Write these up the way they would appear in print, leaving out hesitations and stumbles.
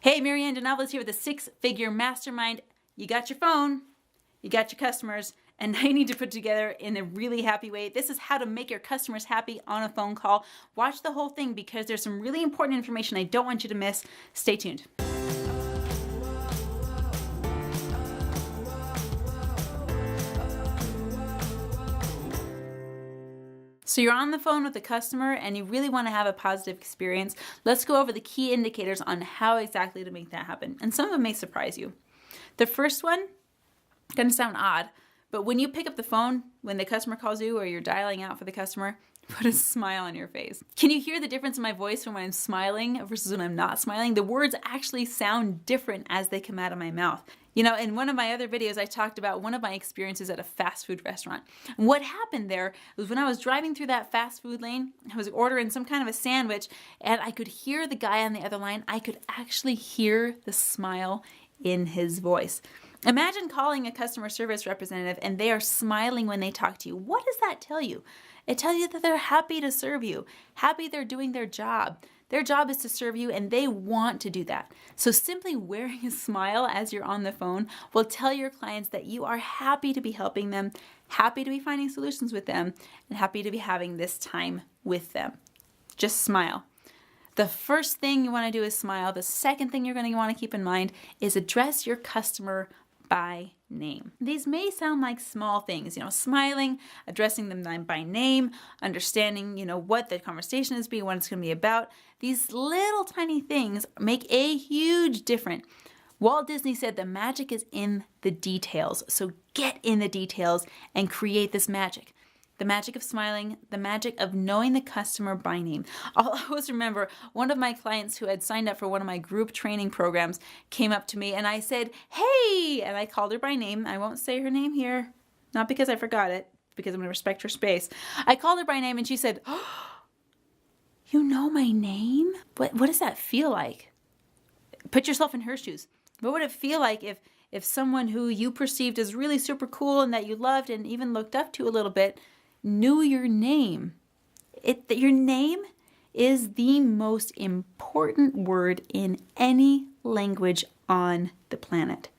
Hey, Marianne DeNovellis here with a six-figure mastermind. You got your phone, you got your customers, and now you need to put it together in a really happy way. This is how to make your customers happy on a phone call. Watch the whole thing because there's some really important information I don't want you to miss. Stay tuned. So you're on the phone with a customer and you really want to have a positive experience. Let's go over the key indicators on how exactly to make that happen. And some of them may surprise you. The first one, going to sound odd, but when you pick up the phone, when the customer calls you or you're dialing out for the customer, put a smile on your face. Can you hear the difference in my voice when I'm smiling versus when I'm not smiling? The words actually sound different as they come out of my mouth. You know, in one of my other videos, I talked about one of my experiences at a fast food restaurant. And what happened there was when I was driving through that fast food lane, I was ordering some kind of a sandwich, and I could hear the guy on the other line. I could actually hear the smile in his voice. Imagine calling a customer service representative and they are smiling when they talk to you. What does that tell you? It tells you that they're happy to serve you, happy they're doing their job. Their job is to serve you and they want to do that. So simply wearing a smile as you're on the phone will tell your clients that you are happy to be helping them, happy to be finding solutions with them, and happy to be having this time with them. Just smile. The first thing you want to do is smile. The second thing you're going to want to keep in mind is address your customer by name. These may sound like small things, smiling, addressing them by name, understanding, what the conversation is being, what it's going to be about. These little tiny things make a huge difference. Walt Disney said the magic is in the details. So get in the details and create this magic. The magic of smiling, the magic of knowing the customer by name. I'll always remember one of my clients who had signed up for one of my group training programs came up to me and I said, "Hey," and I called her by name. I won't say her name here, not because I forgot it, because I'm going to respect her space. I called her by name and she said, "Oh, you know my name? What does that feel like?" Put yourself in her shoes. What would it feel like if someone who you perceived as really super cool and that you loved and even looked up to a little bit knew your name? Your name is the most important word in any language on the planet.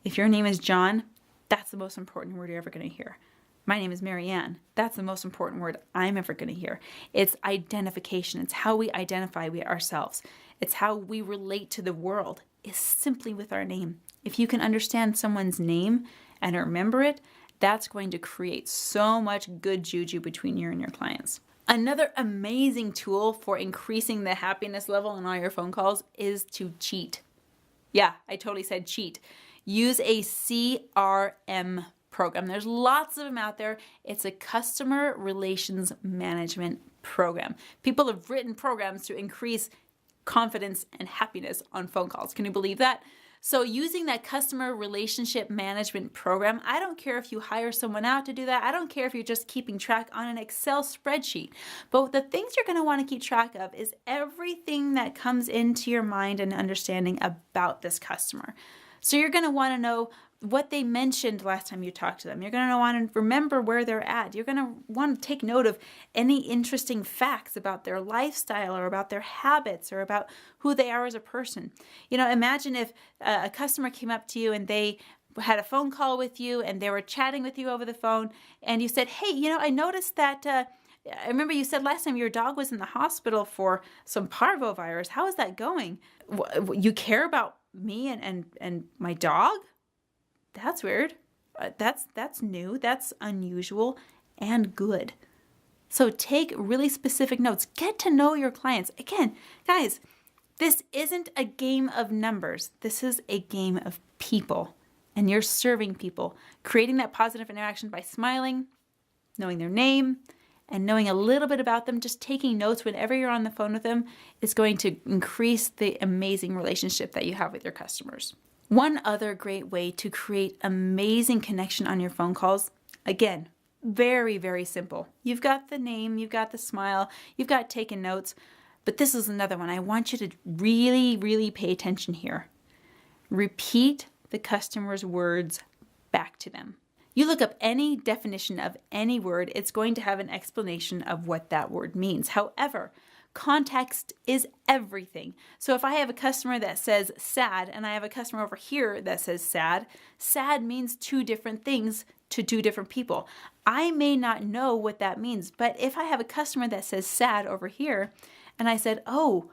If your name is John, that's the most important word you're ever going to hear. My name is Marianne. That's the most important word I'm ever going to hear. It's identification. It's how we identify ourselves. It's how we relate to the world, is simply with our name. If you can understand someone's name and remember it, that's going to create so much good juju between you and your clients. Another amazing tool for increasing the happiness level on all your phone calls is to cheat. Yeah, I totally said cheat. Use a CRM program. There's lots of them out there. It's a customer relations management program. People have written programs to increase confidence and happiness on phone calls. Can you believe that? So using that customer relationship management program, I don't care if you hire someone out to do that. I don't care if you're just keeping track on an Excel spreadsheet. But the things you're going to want to keep track of is everything that comes into your mind and understanding about this customer. So you're going to want to know what they mentioned last time you talked to them. You're going to want to remember where they're at. You're going to want to take note of any interesting facts about their lifestyle or about their habits or about who they are as a person. Imagine if a customer came up to you and they had a phone call with you and they were chatting with you over the phone and you said, "Hey, I noticed that I remember you said last time your dog was in the hospital for some parvovirus. How is that going? You care about me and my dog? That's weird. That's new. That's unusual and good." So take really specific notes. Get to know your clients. Again, guys, this isn't a game of numbers. This is a game of people. And you're serving people, creating that positive interaction by smiling, knowing their name, and knowing a little bit about them. Just taking notes whenever you're on the phone with them is going to increase the amazing relationship that you have with your customers. One other great way to create amazing connection on your phone calls, again, very, very simple. You've got the name, you've got the smile, you've got taken notes, but this is another one. I want you to really, really pay attention here. Repeat the customer's words back to them. You look up any definition of any word, it's going to have an explanation of what that word means. However, Context is everything. So if I have a customer that says sad and I have a customer over here that says sad, sad means two different things to two different people. I may not know what that means, but if I have a customer that says sad over here and I said, oh,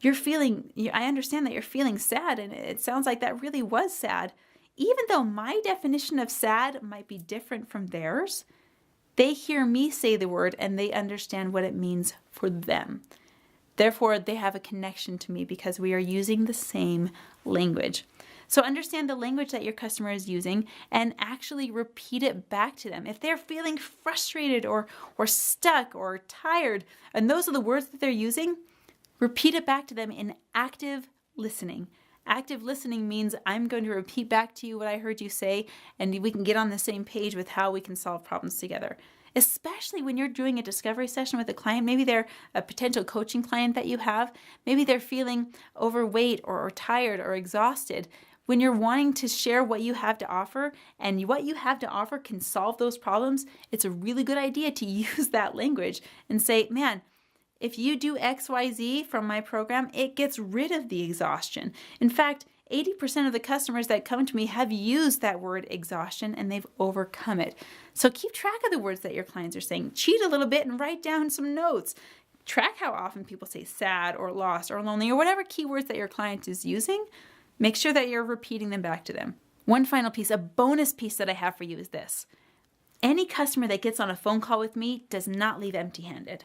I understand that you're feeling sad and it sounds like that really was sad. Even though my definition of sad might be different from theirs, they hear me say the word and they understand what it means for them. Therefore, they have a connection to me because we are using the same language. So understand the language that your customer is using and actually repeat it back to them. If they're feeling frustrated or stuck or tired, and those are the words that they're using, repeat it back to them in active listening. Active listening means I'm going to repeat back to you what I heard you say, and we can get on the same page with how we can solve problems together. Especially when you're doing a discovery session with a client, maybe they're a potential coaching client that you have, maybe they're feeling overweight or tired or exhausted. When you're wanting to share what you have to offer and what you have to offer can solve those problems, it's a really good idea to use that language and say, man, if you do XYZ from my program, it gets rid of the exhaustion. In fact, 80% of the customers that come to me have used that word exhaustion and they've overcome it. So keep track of the words that your clients are saying. Cheat a little bit and write down some notes. Track how often people say sad or lost or lonely or whatever keywords that your client is using. Make sure that you're repeating them back to them. One final piece, a bonus piece that I have for you is this. Any customer that gets on a phone call with me does not leave empty-handed.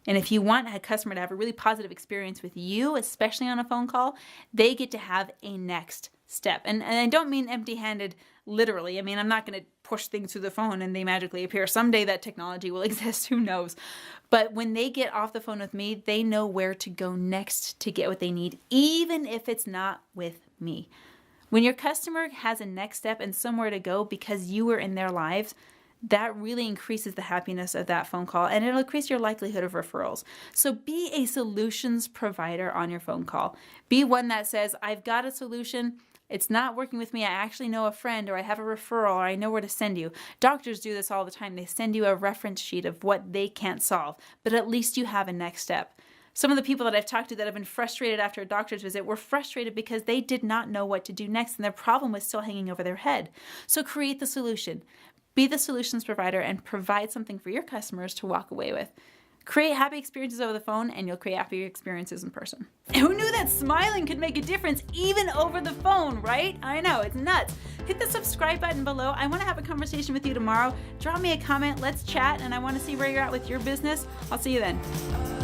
And if you want a customer to have a really positive experience with you, especially on a phone call, they get to have a next step. And I don't mean empty-handed literally. I mean, I'm not going to push things through the phone and they magically appear. Someday that technology will exist, who knows? But when they get off the phone with me, they know where to go next to get what they need, even if it's not with me. When your customer has a next step and somewhere to go because you were in their lives, that really increases the happiness of that phone call and it'll increase your likelihood of referrals. So be a solutions provider on your phone call. Be one that says, I've got a solution. It's not working with me. I actually know a friend or I have a referral or I know where to send you. Doctors do this all the time. They send you a reference sheet of what they can't solve, but at least you have a next step. Some of the people that I've talked to that have been frustrated after a doctor's visit were frustrated because they did not know what to do next and their problem was still hanging over their head. So create the solution. Be the solutions provider and provide something for your customers to walk away with. Create happy experiences over the phone and you'll create happy experiences in person. Who knew that smiling could make a difference even over the phone, right? I know, it's nuts. Hit the subscribe button below. I want to have a conversation with you tomorrow. Drop me a comment, let's chat, and I want to see where you're at with your business. I'll see you then.